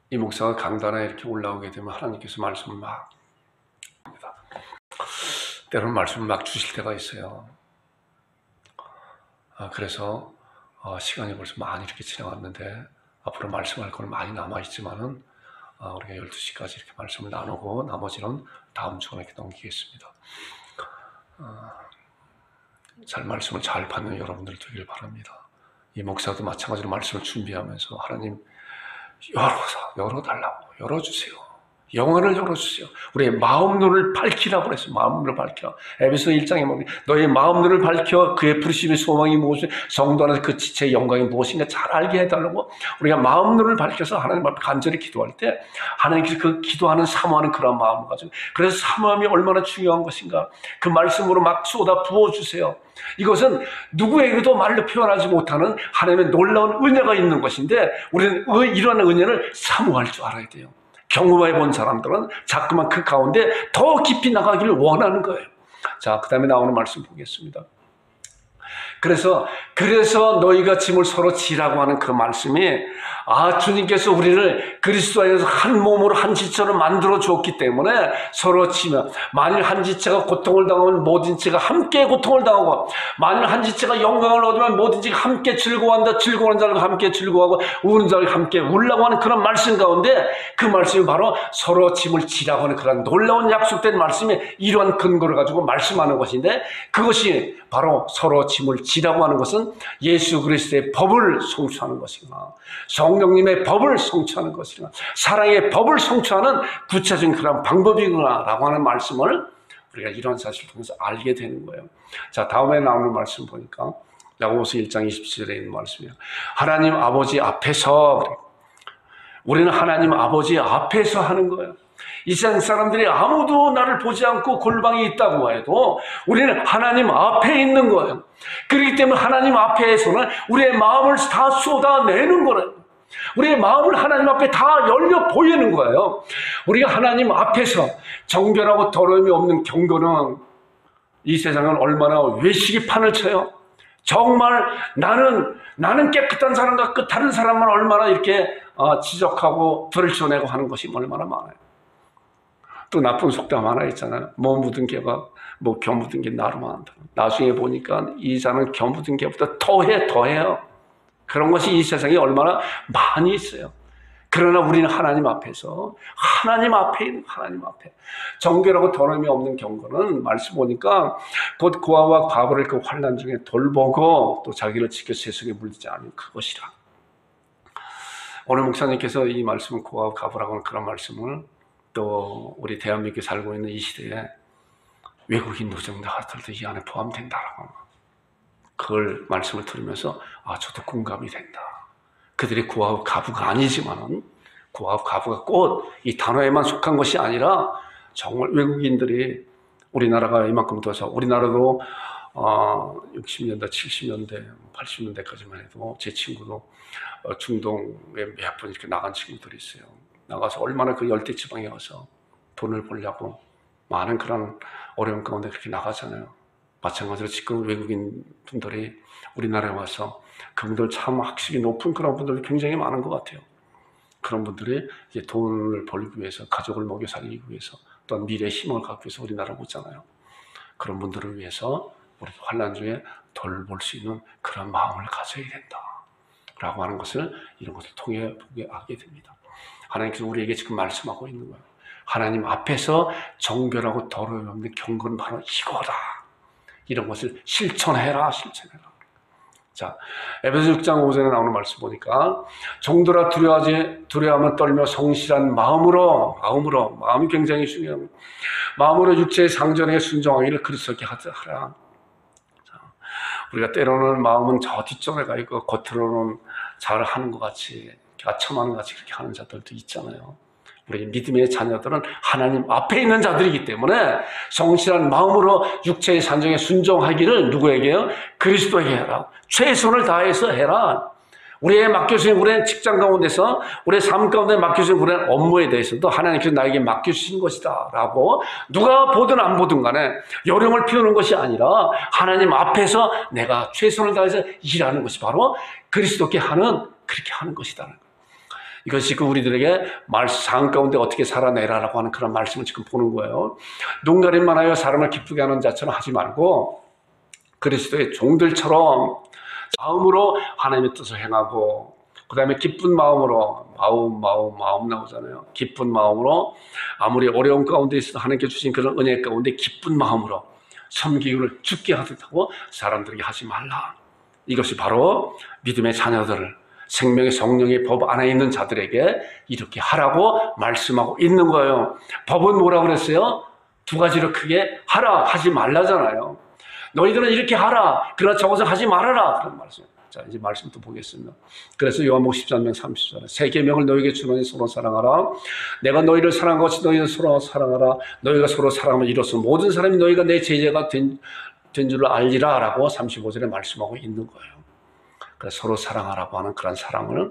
이 목사가 강단에 이렇게 올라오게 되면 하나님께서 말씀을 막 합니다. 때로는 말씀을 막 주실 때가 있어요. 그래서 시간이 벌써 많이 이렇게 지나갔는데 앞으로 말씀할 건 많이 남아있지만은 우리가 12시까지 이렇게 말씀을 나누고 나머지는 다음 주간에 이렇게 넘기겠습니다. 말씀을 잘 받는 여러분들 되길 바랍니다. 이 목사도 마찬가지로 말씀을 준비하면서 하나님 열어달라고, 열어주세요. 영혼을 열어주세요. 우리의 마음 눈을 밝히라고 그랬어요. 마음 눈을 밝히라. 에베소 1장에 보면 너의 마음 눈을 밝혀 그의 부르심의 소망이 무엇이, 성도 안에서 그 지체의 영광이 무엇인가 잘 알게 해달라고. 우리가 마음 눈을 밝혀서 하나님 앞에 간절히 기도할 때 하나님께서 그 기도하는 사모하는 그런 마음을 가지고, 그래서 사모함이 얼마나 중요한 것인가 그 말씀으로 막 쏟아 부어주세요. 이것은 누구에게도 말로 표현하지 못하는 하나님의 놀라운 은혜가 있는 것인데 우리는 이러한 은혜를 사모할 줄 알아야 돼요. 경험해 본 사람들은 자꾸만 그 가운데 더 깊이 나가기를 원하는 거예요. 자, 그 다음에 나오는 말씀 보겠습니다. 그래서 너희가 짐을 서로 지라고 하는 그 말씀이, 주님께서 우리를 그리스도 안에서 한 몸으로 한 지체로 만들어 주었기 때문에 서로 지면, 만일 한 지체가 고통을 당하면 모든 지체가 함께 고통을 당하고, 만일 한 지체가 영광을 얻으면 모든 지체가 함께 즐거워한다. 즐거워하는 자들과 함께 즐거워하고 우는 자들과 함께 울라고 하는 그런 말씀 가운데, 그 말씀이 바로 서로 짐을 지라고 하는 그런 놀라운 약속된 말씀이 이러한 근거를 가지고 말씀하는 것인데, 그것이 바로 서로 짐을 지라고 하는 것은 예수 그리스도의 법을 성취하는 것이구나, 성령님의 법을 성취하는 것이구나, 사랑의 법을 성취하는 구체적인 그런 방법이구나 라고 하는 말씀을 우리가 이런 사실을 통해서 알게 되는 거예요. 자, 다음에 나오는 말씀 보니까 야고보서 1장 27절에 있는 말씀이에요. 하나님 아버지 앞에서, 우리는 하나님 아버지 앞에서 하는 거예요. 이 세상 사람들이 아무도 나를 보지 않고 골방이 있다고 해도 우리는 하나님 앞에 있는 거예요. 그렇기 때문에 하나님 앞에서는 우리의 마음을 다 쏟아내는 거예요. 우리의 마음을 하나님 앞에 다 열려 보이는 거예요. 우리가 하나님 앞에서 정결하고 더러움이 없는 경건은 이 세상은 얼마나 외식이 판을 쳐요. 정말 나는 깨끗한 사람 같고 다른 사람만 얼마나 이렇게 지적하고 들춰내고 하는 것이 얼마나 많아요. 또 나쁜 속담 하나 있잖아요. 뭐 묻은 개가 겨 묻은 게 나로 많다. 나중에 보니까 이 자는 겨 묻은 개보다 더해요. 그런 것이 이 세상에 얼마나 많이 있어요. 그러나 우리는 하나님 앞에서, 하나님 앞에 있는 하나님 앞에 정결하고 더러움이 없는 경건은 말씀 보니까 곧 고아와 과부를 그 환난 중에 돌보고 또 자기를 지켜 세속에 물리지 않은 그것이라. 오늘 목사님께서 이 말씀을 고아와 과부라고 하는 그런 말씀을 또 우리 대한민국에 살고 있는 이 시대에 외국인 노동자들도 이 안에 포함된다라고 그걸 말씀을 들으면서 저도 공감이 된다. 그들이 고아와 과부가 아니지만은 고아와 과부가 꼭 이 단어에만 속한 것이 아니라 정말 외국인들이 우리나라가 이만큼 더서 우리나라도 60년대, 70년대, 80년대까지만 해도 제 친구도 중동에 몇 번 이렇게 나간 친구들이 있어요. 나가서 얼마나 그 열대지방에 가서 돈을 벌려고 많은 그런 어려운 가운데 그렇게 나가잖아요. 마찬가지로 지금 외국인 분들이 우리나라에 와서 그분들 참 학식이 높은 그런 분들이 굉장히 많은 것 같아요. 그런 분들이 이제 돈을 벌기 위해서, 가족을 먹여 살리기 위해서 또한 미래의 희망을 갖고 있어 우리나라를 보잖아요. 그런 분들을 위해서 우리 환난 중에 돌볼 수 있는 그런 마음을 가져야 된다 라고 하는 것을 이런 것을 통해 보게 하게 됩니다. 하나님께서 우리에게 지금 말씀하고 있는 거예요. 하나님 앞에서 정결하고 더러움이 없는 경건은 바로 이거다. 이런 것을 실천해라. 자, 에베소 6장 5절에 나오는 말씀 보니까 정도라 두려워하면 떨며 성실한 마음이 굉장히 중요합니다. 마음으로 육체의 상전에게 순종하기를 그리스도께 하라. 자, 우리가 때로는 마음은 저 뒷전에 가 있고 겉으로는 잘하는 것 같이 아첨하는 것 같이 그렇게 하는 자들도 있잖아요. 우리 믿음의 자녀들은 하나님 앞에 있는 자들이기 때문에 성실한 마음으로 육체의 산정에 순종하기를 누구에게요? 그리스도에게 해라. 최선을 다해서 해라. 우리의 맡겨주신 우리의 직장 가운데서 우리의 삶 가운데 맡겨주신 우리의 업무에 대해서도 하나님께서 나에게 맡겨주신 것이다 라고 누가 보든 안 보든 간에 요령을 피우는 것이 아니라 하나님 앞에서 내가 최선을 다해서 일하는 것이 바로 그리스도께 그렇게 하는 것이다. 이것이 지금 우리들에게 삶 가운데 어떻게 살아내라라고 하는 그런 말씀을 지금 보는 거예요. 눈가림만 하여 사람을 기쁘게 하는 자처럼 하지 말고 그리스도의 종들처럼 마음으로 하나님의 뜻을 행하고 그 다음에 기쁜 마음으로 마음 나오잖아요. 기쁜 마음으로 아무리 어려운 가운데 있어도 하나님께 주신 그런 은혜 가운데 기쁜 마음으로 섬기기를 죽게 하듯 하고 사람들에게 하지 말라. 이것이 바로 믿음의 자녀들을 생명의 성령의 법 안에 있는 자들에게 이렇게 하라고 말씀하고 있는 거예요. 법은 뭐라고 그랬어요? 두 가지로 크게 하라, 하지 말라잖아요. 너희들은 이렇게 하라, 그러나 저것을 하지 말아라. 그런 말씀. 자, 이제 말씀 또 보겠습니다. 그래서 요한복음 13장 30절에 새 계명을 너희에게 주노니 서로 사랑하라. 내가 너희를 사랑한 것이 너희는 서로 사랑하라. 너희가 서로 사랑하면 이로써 모든 사람이 너희가 내 제자가 된 줄을 알리라 라고 35절에 말씀하고 있는 거예요. 그래서 서로 사랑하라고 하는 그런 사랑을,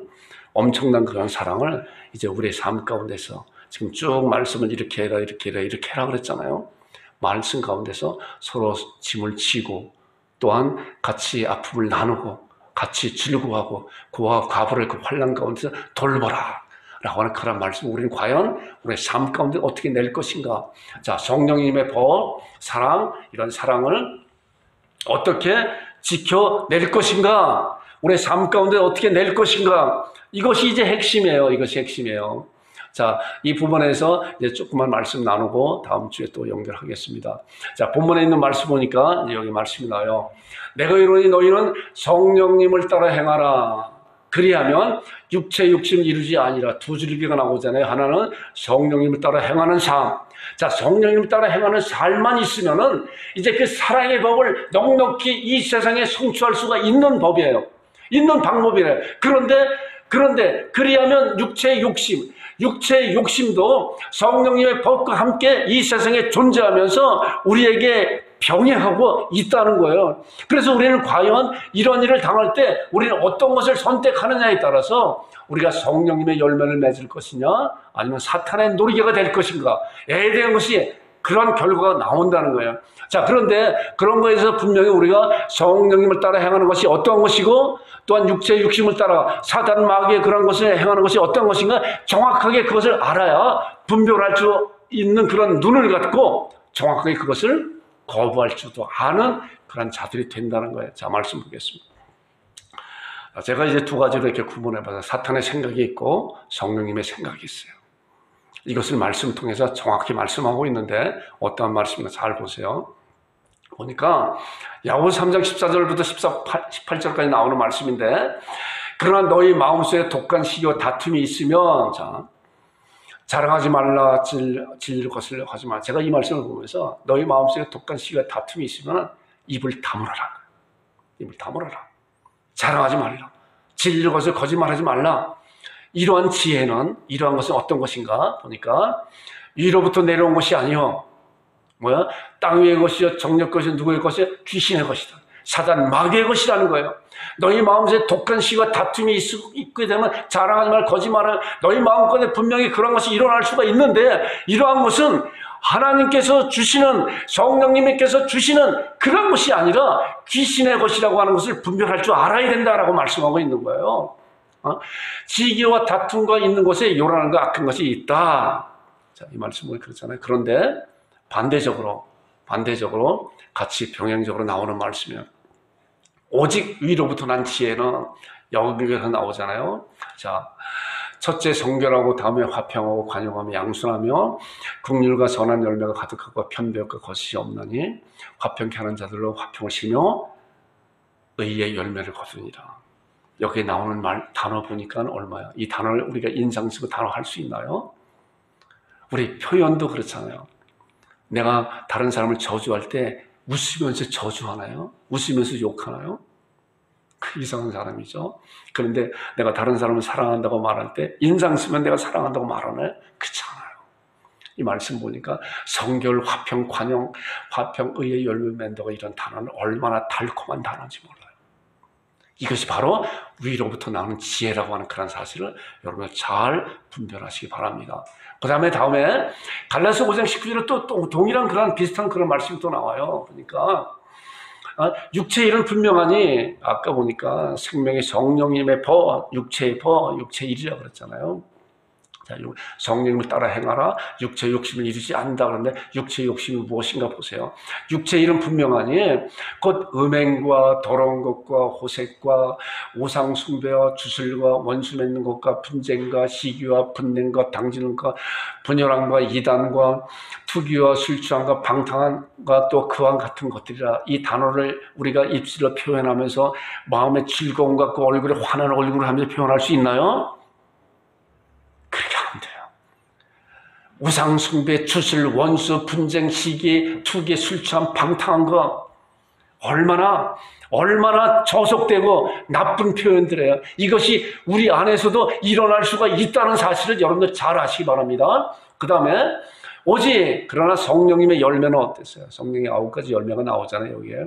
엄청난 그런 사랑을 이제 우리의 삶 가운데서 지금 쭉 말씀을 이렇게 해라 그랬잖아요. 말씀 가운데서 서로 짐을 지고 또한 같이 아픔을 나누고 같이 즐거워하고 고와 과부를 그 환난 가운데서 돌보라 라고 하는 그런 말씀, 우리는 과연 우리의 삶 가운데 어떻게 낼 것인가. 자, 성령님의 법, 사랑, 이런 사랑을 어떻게 지켜낼 것인가, 우리의 삶 가운데 어떻게 낼 것인가, 이것이 이제 핵심이에요. 이것이 핵심이에요. 자, 이 부분에서 이제 조금만 말씀 나누고 다음 주에 또 연결하겠습니다. 자, 본문에 있는 말씀 보니까 여기 말씀이 나와요. 내가 이르노니 너희는 성령님을 따라 행하라. 그리하면 육체 욕심을 이루지 아니라. 두 줄기가 나오잖아요. 하나는 성령님을 따라 행하는 삶. 자, 성령님을 따라 행하는 삶만 있으면은 이제 그 사랑의 법을 넉넉히 이 세상에 성취할 수가 있는 법이에요. 있는 방법이에요. 그런데 그리하면 육체의 욕심도 성령님의 법과 함께 이 세상에 존재하면서 우리에게 병행하고 있다는 거예요. 그래서 우리는 과연 이런 일을 당할 때 우리는 어떤 것을 선택하느냐에 따라서 우리가 성령님의 열매를 맺을 것이냐 아니면 사탄의 놀이개가 될 것인가에 대한 것이 그런 결과가 나온다는 거예요. 자, 그런데 그런 거에서 분명히 우리가 성령님을 따라 행하는 것이 어떤 것이고 또한 육체의 욕심을 따라 사단 마귀의 그런 것을 행하는 것이 어떤 것인가 정확하게 그것을 알아야 분별할 수 있는 그런 눈을 갖고 정확하게 그것을 거부할 줄도 아는 그런 자들이 된다는 거예요. 자, 말씀 보겠습니다. 제가 이제 두 가지로 이렇게 구분해봐서 사탄의 생각이 있고 성령님의 생각이 있어요. 이것을 말씀 통해서 정확히 말씀하고 있는데 어떠한 말씀인가 잘 보세요. 보니까 야고보서 3장 14절부터 18절까지 나오는 말씀인데, 그러나 너희 마음속에 독한 시기와 다툼이 있으면, 자, 자랑하지 말라, 질릴 것을 하지 마. 제가 이 말씀을 보면서 너희 마음속에 독한 시기와 다툼이 있으면 입을 다물어라. 입을 다물어라. 자랑하지 말라. 질릴 것을 거짓말하지 말라. 이러한 지혜는, 이러한 것은 어떤 것인가 보니까 위로부터 내려온 것이 아니요, 뭐야? 땅 위의 것이요, 정력 것이요, 누구의 것이요? 귀신의 것이다. 사단 마귀의 것이라는 거예요. 너희 마음속에 독한 시기와 다툼이 있게 되면 자랑하지 말, 거짓말을, 너희 마음속에 분명히 그런 것이 일어날 수가 있는데, 이러한 것은 하나님께서 주시는, 성령님께서 주시는 그런 것이 아니라 귀신의 것이라고 하는 것을 분별할 줄 알아야 된다라고 말씀하고 있는 거예요. 지기와 다툼과 있는 곳에 요란한 것, 악한 것이 있다. 자, 이 말씀은 그렇잖아요. 그런데 반대적으로 같이 병행적으로 나오는 말씀이에요. 오직 위로부터 난 지혜는 여기에서 나오잖아요. 자, 첫째 성결하고 다음에 화평하고 관용하며 양순하며 긍휼과 선한 열매가 가득하고 편배역과 거짓이 없나니 화평케 하는 자들로 화평을 시며 의의 열매를 거두니라. 여기에 나오는 단어 보니까 얼마야? 이 단어를 우리가 인상 쓰고 단어 할 수 있나요? 우리 표현도 그렇잖아요. 내가 다른 사람을 저주할 때 웃으면서 저주하나요? 웃으면서 욕하나요? 그 이상한 사람이죠. 그런데 내가 다른 사람을 사랑한다고 말할 때 인상 쓰면 내가 사랑한다고 말하나요? 그렇지 않아요. 이 말씀 보니까 성결, 화평, 관용, 화평, 의의 열매 맺는다고 이런 단어는 얼마나 달콤한 단어인지 몰라요. 이것이 바로 위로부터 나오는 지혜라고 하는 그런 사실을 여러분 잘 분별하시기 바랍니다. 다음에 갈라디아서 5장 19절에 또 동일한 그런 비슷한 그런 말씀이 또 나와요. 그러니까 육체의 일은 분명하니 아까 보니까 생명의 성령님의 법, 육체의 법, 육체의 일이라고 그랬잖아요. 자, 성령님을 따라 행하라. 육체의 욕심을 이루지 않는다. 그런데 육체의 욕심이 무엇인가 보세요. 육체의 일은 분명하니 곧 음행과 더러운 것과 호색과 우상 숭배와 주술과 원수 맺는 것과 분쟁과 시기와 분냄과 당지는 것, 분열함과 이단과 투기와 술 취함과 방탕함과 또 그와 같은 것들이라. 이 단어를 우리가 입술로 표현하면서 마음의 즐거움과 그 얼굴에 환한 얼굴을 하면서 표현할 수 있나요? 그렇게 하면 돼요. 우상 숭배, 주술, 원수, 분쟁, 시기, 투기, 술 취함, 방탕한 거 얼마나 저속되고 나쁜 표현들이에요. 이것이 우리 안에서도 일어날 수가 있다는 사실을 여러분들 잘 아시기 바랍니다. 그 다음에 오직 그러나 성령님의 열매는 어땠어요? 성령의 9가지 열매가 나오잖아요. 여기에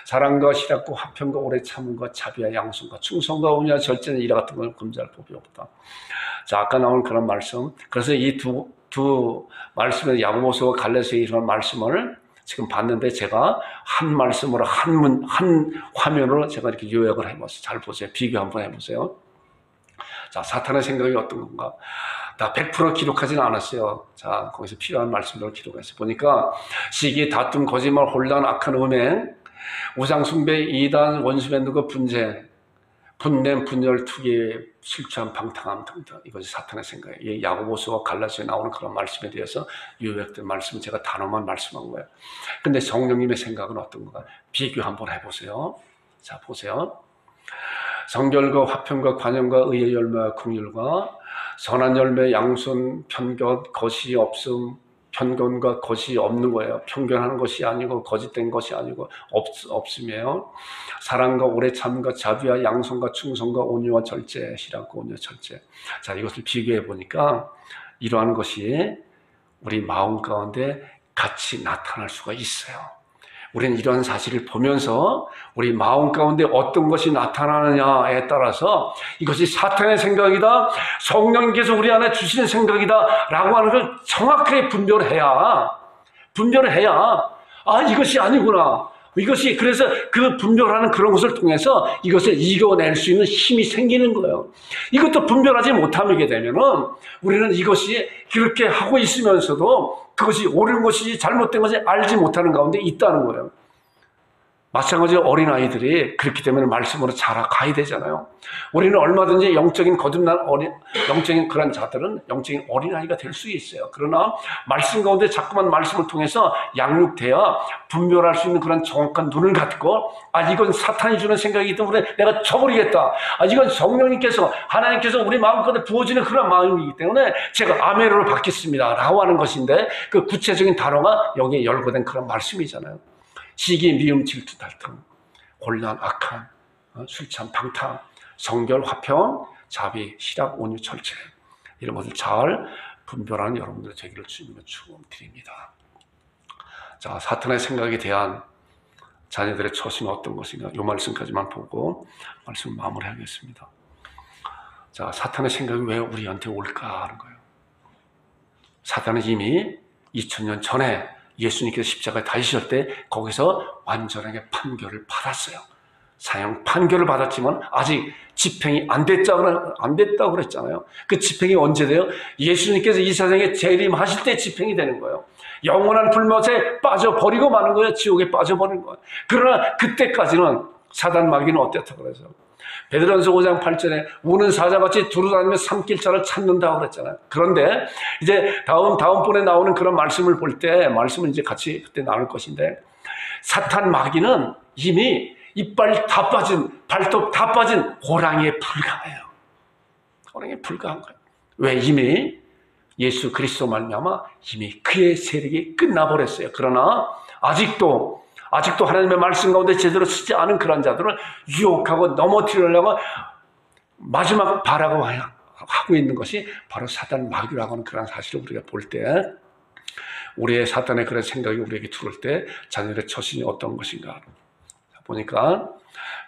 사랑과 희락과 화평과 오래 참음과 자비와 양순과 충성과 온유와 절제는 이와 같은 걸 금지할 법이 없다. 자, 아까 나온 그런 말씀. 그래서 이 두 말씀의 야고보서와 갈라디아서에 이런 말씀을 지금 봤는데 제가 한 말씀으로 한 화면으로 제가 이렇게 요약을 해봤어요. 잘 보세요. 비교 한번 해보세요. 자, 사탄의 생각이 어떤 건가? 다 100% 기록하지는 않았어요. 자, 거기서 필요한 말씀들을 기록했어요. 보니까 시기, 다툼, 거짓말, 혼란, 악한 음행, 우상숭배, 이단, 원수 맺는 것, 분쟁, 분냄, 분열, 투기, 술 취함, 방탕함 등등. 이것이 사탄의 생각이에요. 이 야고보서와 갈라디아서에 나오는 그런 말씀에 대해서 요약된 말씀은 제가 단어만 말씀한 거예요. 근데 성령님의 생각은 어떤가? 비교 한번 해보세요. 자, 보세요. 성결과 화평과 관용과 의의 열매와 긍휼과 선한 열매, 양순, 편견, 거짓이 없음, 편견과 거짓이 없는 거예요. 편견하는 것이 아니고 거짓된 것이 아니고 없음이에요. 사랑과 오래 참과 자비와 양손과 충성과 온유와 절제, 희락과 온유와 절제. 자, 이것을 비교해 보니까 이러한 것이 우리 마음 가운데 같이 나타날 수가 있어요. 우리는 이러한 사실을 보면서 우리 마음 가운데 어떤 것이 나타나느냐에 따라서 이것이 사탄의 생각이다, 성령님께서 우리 안에 주시는 생각이다 라고 하는 걸 정확하게 분별해야 이것이 아니구나. 이것이 그래서 그 분별하는 그런 것을 통해서 이것을 이겨낼 수 있는 힘이 생기는 거예요. 이것도 분별하지 못하게 되면은 우리는 이것이 그렇게 하고 있으면서도 그것이 옳은 것이 잘못된 것이 알지 못하는 가운데 있다는 거예요. 마찬가지로 어린아이들이 그렇게 되면 말씀으로 자라가야 되잖아요. 우리는 얼마든지 영적인 거듭난 영적인 그런 자들은 영적인 어린아이가 될 수 있어요. 그러나 말씀 가운데 자꾸만 말씀을 통해서 양육돼야 분별할 수 있는 그런 정확한 눈을 갖고 이건 사탄이 주는 생각이기 때문에 내가 쳐버리겠다. 이건 성령님께서 하나님께서 우리 마음 가운데 부어주는 그런 마음이기 때문에 제가 아멘으로 받겠습니다 라고 하는 것인데 그 구체적인 단어가 여기에 열거된 그런 말씀이잖아요. 시기, 미움, 질투, 다툼, 혼란, 악한, 술 취함, 방탕, 성결, 화평, 자비, 희락, 온유, 절제 이런 것을 잘 분별하는 여러분들의 되기를 주님의 축원드립니다. 자, 사탄의 생각에 대한 자녀들의 처신은 어떤 것인가? 이 말씀까지만 보고 말씀 마무리하겠습니다. 자, 사탄의 생각이 왜 우리한테 올까 하는 거예요. 사탄은 이미 2000년 전에 예수님께서 십자가에 달리실 때 거기서 완전하게 판결을 받았어요. 사형 판결을 받았지만 아직 집행이 안 됐다고 그랬잖아요. 그 집행이 언제 돼요? 예수님께서 이 세상에 재림하실 때 집행이 되는 거예요. 영원한 불못에 빠져버리고 마는 거예요. 지옥에 빠져버리는 거예요. 그러나 그때까지는 사단 마귀는 어땠다고 그래서 베드로전서 5장 8절에 우는 사자같이 두루다니며 삼킬 자를 찾는다고 그랬잖아요. 그런데 이제 다음번에 나오는 그런 말씀을 볼 때 말씀을 이제 같이 그때 나눌 것인데 사탄 마귀는 이미 이빨 다 빠진 발톱 다 빠진 호랑이에 불과해요. 호랑이에 불과한 거예요. 왜? 이미 예수 그리스도 말미암아 이미 그의 세력이 끝나버렸어요. 그러나 아직도 하나님의 말씀 가운데 제대로 쓰지 않은 그런 자들을 유혹하고 넘어뜨리려고 마지막 발악을 하고 있는 것이 바로 사단 마귀라고 하는 그런 사실을 우리가 볼 때 우리의 사탄의 그런 생각이 우리에게 들어올 때 자녀들의 처신이 어떤 것인가 보니까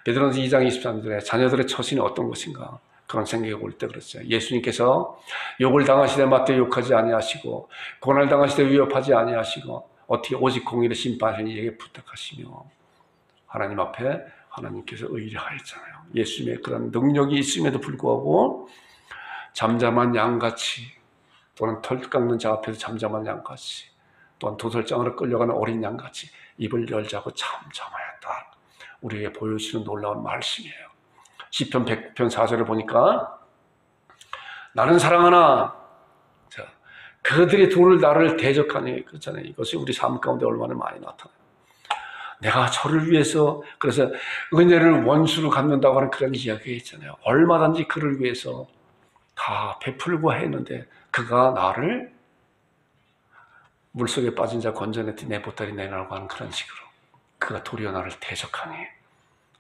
베드로전서 2장 23절에 자녀들의 처신이 어떤 것인가 그런 생각이 올 때 그랬어요. 예수님께서 욕을 당하시되 맞대 욕하지 아니하시고 고난을 당하시되 위협하지 아니하시고 어떻게 오직 공의를 심판하시는 이에게 부탁하시며 하나님 앞에 하나님께서 의뢰하였잖아요. 예수님의 그런 능력이 있음에도 불구하고 잠잠한 양같이 또는 털 깎는 자 앞에서 잠잠한 양같이 또한 도살장으로 끌려가는 어린 양같이 입을 열자고 잠잠하였다. 우리에게 보여주시는 놀라운 말씀이에요. 시편 100편 4절을 보니까 나는 사랑하나 그들이 둘을 나를 대적하니 그렇잖아요. 이것이 우리 삶 가운데 얼마나 많이 나타나요. 내가 저를 위해서 그래서 은혜를 원수로 갚는다고 하는 그런 이야기가 있잖아요. 얼마든지 그를 위해서 다 베풀고 했는데 그가 나를 물속에 빠진 자 건져냈더니 내 보따리 내놔라고 하는 그런 식으로 그가 도리어 나를 대적하니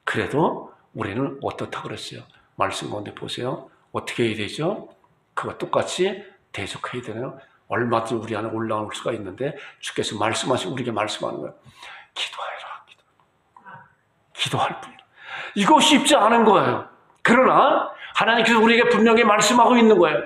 그래도 우리는 어떻다고 그랬어요? 말씀 가운데 보세요. 어떻게 해야 되죠? 그가 똑같이 대적해야 되나요? 얼마든지 우리 안에 올라올 수가 있는데 주께서 말씀하시고 우리에게 말씀하는 거예요. 기도하라. 기도할 뿐이다. 이거 쉽지 않은 거예요. 그러나 하나님께서 우리에게 분명히 말씀하고 있는 거예요.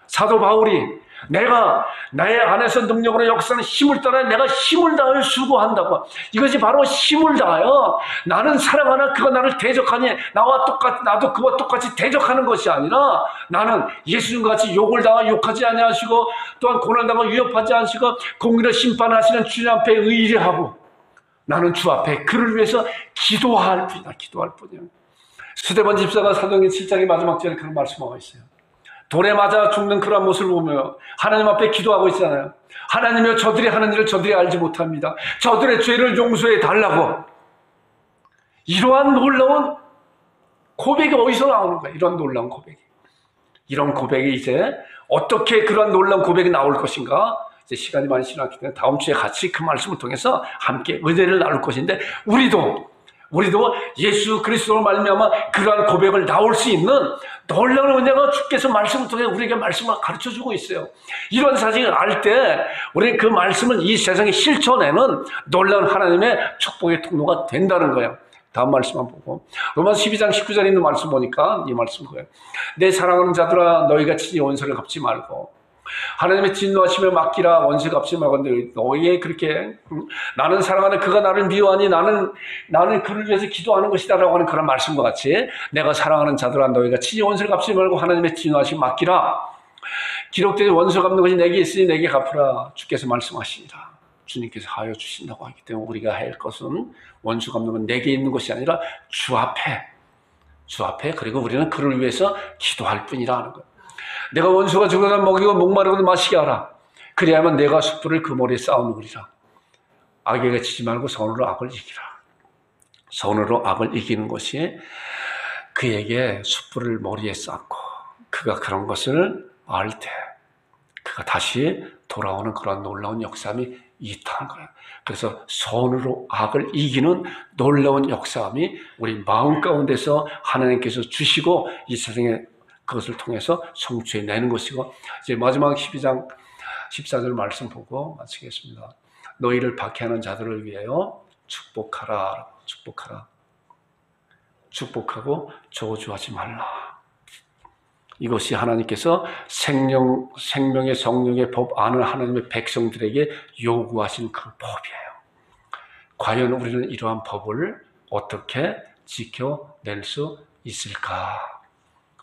사도 바울이 내가 나의 안에서 능력으로 역사하는 힘을 따라 내가 힘을 다하여 수고한다고. 이것이 바로 힘을 다하여 나는 사랑하나 그가 나를 대적하니 나도 그와 똑같이 대적하는 것이 아니라 나는 예수님과 같이 욕을 당하 욕하지 아니하시고 또한 고난당하 위협하지 않으시고 공의를 심판하시는 주님 앞에 의뢰하고 나는 주 앞에 그를 위해서 기도할 뿐이다. 기도할 뿐이야. 스데반 집사가 사도행전 7장의 마지막 절에 그런 말씀하고 있어요. 돌에 맞아 죽는 그런 모습을 보며 하나님 앞에 기도하고 있잖아요. 하나님이여 저들이 하는 일을 저들이 알지 못합니다. 저들의 죄를 용서해 달라고. 이러한 놀라운 고백이 어디서 나오는 거예요? 이런 놀라운 고백이. 이런 고백이 이제 어떻게 그런 놀라운 고백이 나올 것인가? 이제 시간이 많이 지났기 때문에 다음 주에 같이 그 말씀을 통해서 함께 은혜를 나눌 것인데 우리도 예수 그리스도로 말미암아 그러한 고백을 나올 수 있는 놀라운 은혜가 주께서 말씀을 통해 우리에게 말씀을 가르쳐주고 있어요. 이런 사실을 알 때 우리는 그 말씀을 이 세상에 실천에는 놀라운 하나님의 축복의 통로가 된다는 거예요. 다음 말씀만 보고 로마서 12장 19절에 있는 말씀 보니까 이 말씀 거예요. 내 사랑하는 자들아 너희가 친히 원수를 갚지 말고 하나님의 진노하시며 맡기라. 원수 갚지 말고 너희의 그렇게 나는 사랑하는 그가 나를 미워하니 나는 그를 위해서 기도하는 것이다 라고 하는 그런 말씀과 같이 내가 사랑하는 자들아 너희가 친히 원수를 갚지 말고 하나님의 진노하시며 맡기라. 기록된 원수 갚는 것이 내게 있으니 내게 갚으라. 주께서 말씀하시니라. 주님께서 하여 주신다고 하기 때문에 우리가 할 것은 원수 갚는 건 내게 있는 것이 아니라 주 앞에 그리고 우리는 그를 위해서 기도할 뿐이라 하는 거예요. 내가 원수가 죽어서 먹이고 목마르고 마시게 하라. 그리하면 내가 숯불을 그 머리에 쌓아놓으리라. 악에게 치지 말고 선으로 악을 이기라. 선으로 악을 이기는 것이 그에게 숯불을 머리에 쌓고 그가 그런 것을 알 때 그가 다시 돌아오는 그런 놀라운 역사함이 있다는 거예요. 그래서 선으로 악을 이기는 놀라운 역사함이 우리 마음 가운데서 하나님께서 주시고 이 세상에 그것을 통해서 성취해내는 것이고 이제 마지막 12장 14절 말씀 보고 마치겠습니다. 너희를 박해하는 자들을 위하여 축복하라. 축복하고 저주하지 말라. 이것이 하나님께서 생명의 성령의 법 아는 하나님의 백성들에게 요구하신 그 법이에요. 과연 우리는 이러한 법을 어떻게 지켜낼 수 있을까?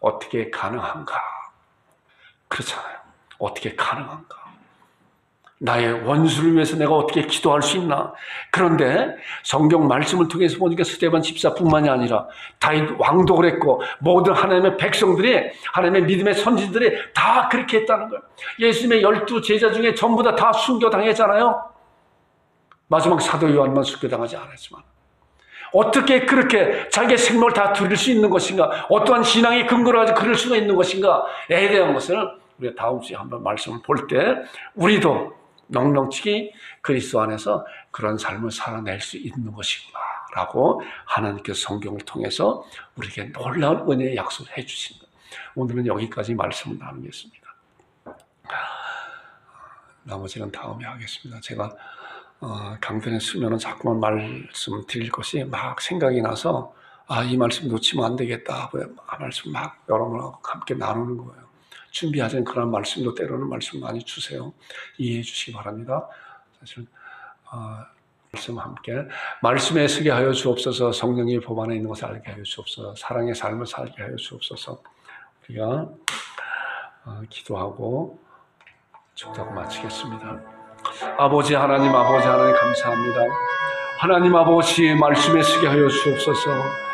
어떻게 가능한가? 그렇잖아요. 어떻게 가능한가? 나의 원수를 위해서 내가 어떻게 기도할 수 있나? 그런데 성경 말씀을 통해서 보니까 스데반 집사뿐만이 아니라 다윗 왕도 그랬고 모든 하나님의 백성들이, 하나님의 믿음의 선진들이 다 그렇게 했다는 거예요. 예수님의 12 제자 중에 전부 다 순교당했잖아요. 마지막 사도 요한만 순교당하지 않았지만 어떻게 그렇게 자기의 생명을 다 드릴 수 있는 것인가? 어떠한 신앙의 근거를 가지고 그럴 수가 있는 것인가에 대한 것을 우리가 다음 주에 한번 말씀을 볼 때 우리도 넉넉히 그리스도 안에서 그런 삶을 살아낼 수 있는 것이구나라고 하나님께서 성경을 통해서 우리에게 놀라운 은혜의 약속을 해주신 거예요. 오늘은 여기까지 말씀을 나누겠습니다. 나머지는 다음에 하겠습니다. 제가 강단에 쓰면은 자꾸만 말씀 드릴 것이 막 생각이 나서 이 말씀 놓치면 안 되겠다 하고 말씀 막 여러분하고 함께 나누는 거예요. 준비하자는 그런 말씀도 때로는 말씀 많이 주세요. 이해해 주시기 바랍니다. 사실 말씀 함께 말씀에 서게 하여 주옵소서. 성령의 법 안에 있는 것을 알게 하여 주옵소서. 사랑의 삶을 살게 하여 주옵소서. 우리가 기도하고 축도하고 마치겠습니다. 아버지 하나님 감사합니다. 하나님 아버지 말씀에 서게 하여 주옵소서.